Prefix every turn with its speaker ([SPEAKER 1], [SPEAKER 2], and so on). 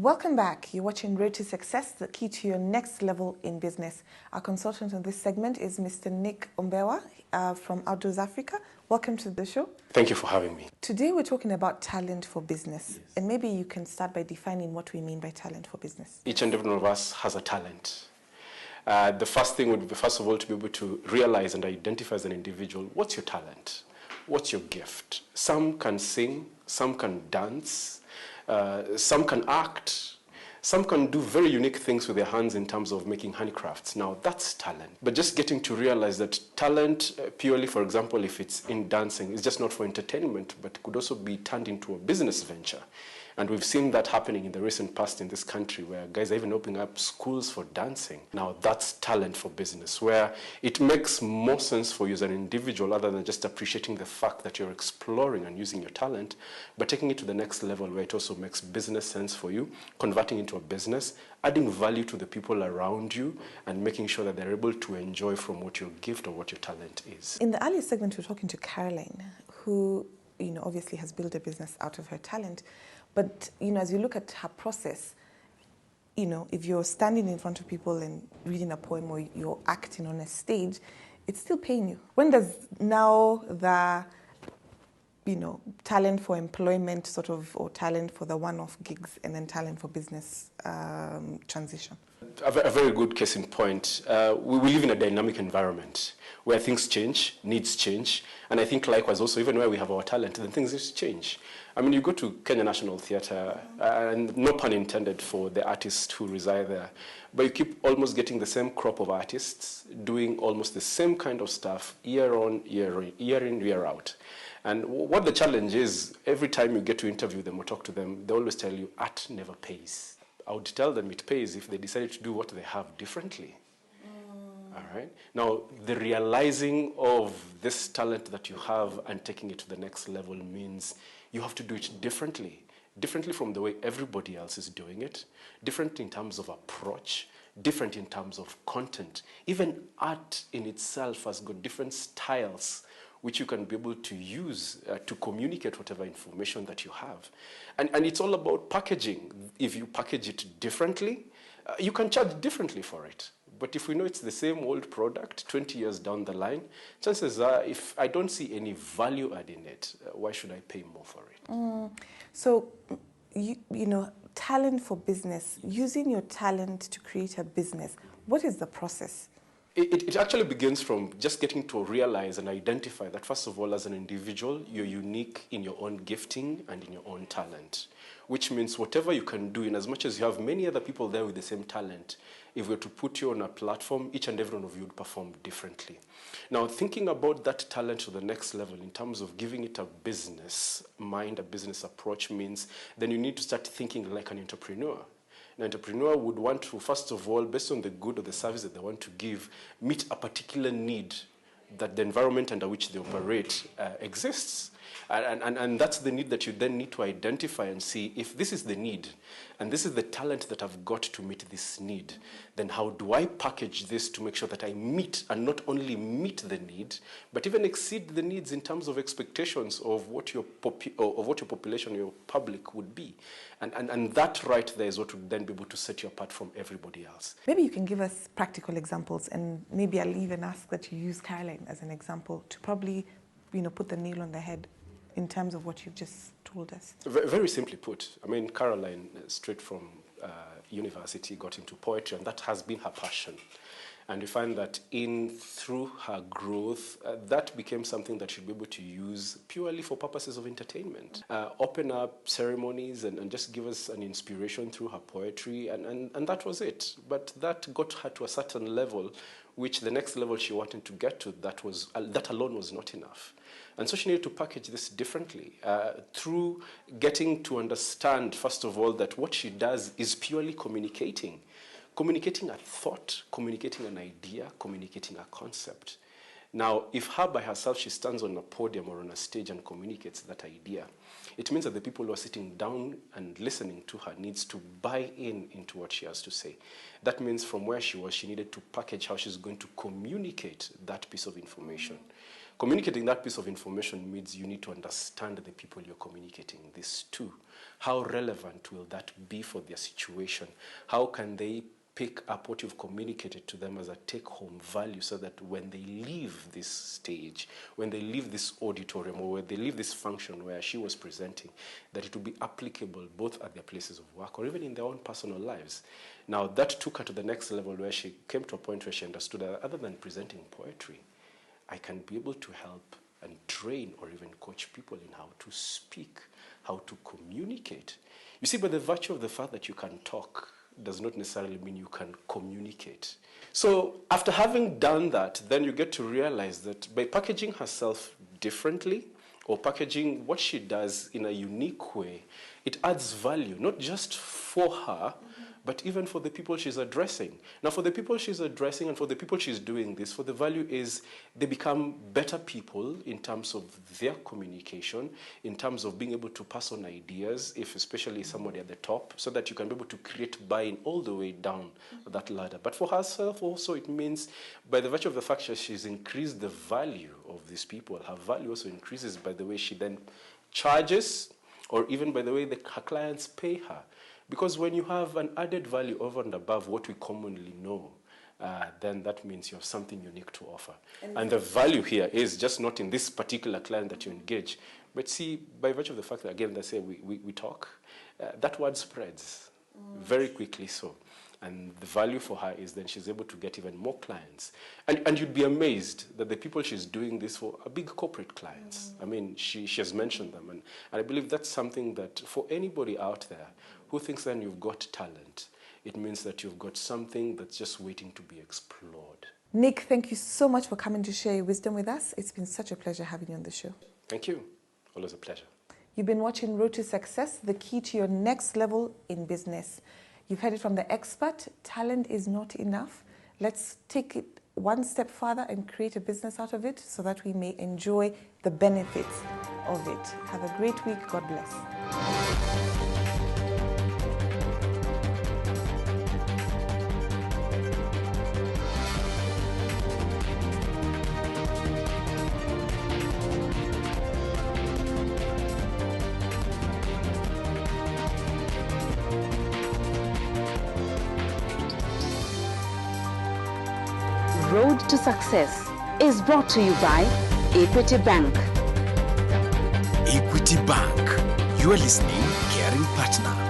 [SPEAKER 1] Welcome back. You're watching Road to Success, the key to your next level in business. Our consultant on this segment is Mr. Nick Ombewa from Outdoors Africa. Welcome to the show.
[SPEAKER 2] Thank you for having me.
[SPEAKER 1] Today we're talking about talent for business.
[SPEAKER 2] Yes.
[SPEAKER 1] And maybe you can start by defining what we mean by talent for business.
[SPEAKER 2] Each and every one of us has a talent. The first thing would be, first of all, to be able to realize and identify as an individual, what's your talent? What's your gift? Some can sing, some can dance, some can act, some can do very unique things with their hands in terms of making handicrafts. Now, that's talent. But just getting to realize that talent, purely, for example, if it's in dancing, is just not for entertainment, but could also be turned into a business venture. And we've seen that happening in the recent past in this country, where guys are even opening up schools for dancing. Now, that's talent for business, where it makes more sense for you as an individual, other than just appreciating the fact that you're exploring and using your talent, but taking it to the next level where it also makes business sense for you, converting into a business, adding value to the people around you, and making sure that they're able to enjoy from what your gift or what your talent is.
[SPEAKER 1] In the earlier segment, we were talking to Caroline, who, obviously has built a business out of her talent. But, as you look at her process, if you're standing in front of people and reading a poem or you're acting on a stage, it's still paying you. When does now the, talent for employment or talent for the one-off gigs and then talent for business transition?
[SPEAKER 2] A very good case in point. We live in a dynamic environment where things change, needs change, and I think likewise also, even where we have our talent, then things just change. I mean, you go to Kenya National Theatre, and no pun intended for the artists who reside there, but you keep almost getting the same crop of artists doing almost the same kind of stuff year in, year out. And what the challenge is, every time you get to interview them or talk to them, they always tell you, art never pays. I would tell them it pays if they decided to do what they have differently. All right. Now, the realizing of this talent that you have and taking it to the next level means you have to do it differently from the way everybody else is doing it, different in terms of approach, different in terms of content. Even art in itself has got different styles which you can be able to use to communicate whatever information that you have. And it's all about packaging. If you package it differently, you can charge differently for it. But if we know it's the same old product 20 years down the line, chances are, if I don't see any value add in it, why should I pay more for it?
[SPEAKER 1] So, talent for business, using your talent to create a business, what is the process?
[SPEAKER 2] It actually begins from just getting to realize and identify that, first of all, as an individual, you're unique in your own gifting and in your own talent, which means whatever you can do, in as much as you have many other people there with the same talent, if we were to put you on a platform, each and every one of you would perform differently. Now, thinking about that talent to the next level in terms of giving it a business mind, a business approach, means then you need to start thinking like an entrepreneur. An entrepreneur would want to, first of all, based on the good or the service that they want to give, meet a particular need that the environment under which they operate exists. And that's the need that you then need to identify and see, if this is the need, and this is the talent that I've got to meet this need, then how do I package this to make sure that I meet, and not only meet the need, but even exceed the needs in terms of expectations of what your population, your public would be. And that right there is what would then be able to set you apart from everybody else.
[SPEAKER 1] Maybe you can give us practical examples, and maybe I'll even ask that you use Caroline as an example to probably, put the nail on the head in terms of what you've just told us.
[SPEAKER 2] Very simply put, I mean, Caroline, straight from university, got into poetry, and that has been her passion. And we find that through her growth, that became something that she'd be able to use purely for purposes of entertainment. Open up ceremonies and just give us an inspiration through her poetry, and that was it. But that got her to a certain level, which the next level she wanted to get to, that alone was not enough. And so she needed to package this differently through getting to understand, first of all, that what she does is purely communicating a thought, communicating an idea, communicating a concept. Now, if her by herself, she stands on a podium or on a stage and communicates that idea, it means that the people who are sitting down and listening to her needs to buy into what she has to say. That means from where she was, she needed to package how she's going to communicate that piece of information. Communicating that piece of information means you need to understand the people you're communicating this to. How relevant will that be for their situation? How can they pick up what you've communicated to them as a take-home value so that when they leave this stage, when they leave this auditorium, or when they leave this function where she was presenting, that it will be applicable both at their places of work or even in their own personal lives. Now, that took her to the next level where she came to a point where she understood that other than presenting poetry, I can be able to help and train or even coach people in how to speak, how to communicate. You see, by the virtue of the fact that you can talk does not necessarily mean you can communicate. So after having done that, then you get to realize that by packaging herself differently or packaging what she does in a unique way, it adds value, not just for her, but even for the people she's addressing. Now, for the people she's addressing and for the people she's doing this, for the value is they become better people in terms of their communication, in terms of being able to pass on ideas, if especially somebody at the top, so that you can be able to create buy-in all the way down that ladder. But for herself also, it means by the virtue of the fact that she's increased the value of these people, her value also increases by the way she then charges, or even by the way her clients pay her. Because when you have an added value over and above what we commonly know, then that means you have something unique to offer. And the value here is just not in this particular client that you engage, but see, by virtue of the fact that, again, they say we talk, that word spreads very quickly so. And the value for her is then she's able to get even more clients. And you'd be amazed that the people she's doing this for are big corporate clients. I mean, she has mentioned them. And I believe that's something that for anybody out there who thinks then you've got talent, it means that you've got something that's just waiting to be explored.
[SPEAKER 1] Nick, thank you so much for coming to share your wisdom with us. It's been such a pleasure having you on the show.
[SPEAKER 2] Thank you. Always a pleasure.
[SPEAKER 1] You've been watching Road to Success, the key to your next level in business. You've heard it from the expert. Talent is not enough. Let's take it one step further and create a business out of it so that we may enjoy the benefits of it. Have a great week. God bless.
[SPEAKER 3] Road to Success is brought to you by Equity Bank.
[SPEAKER 4] Equity Bank, your listening caring partner.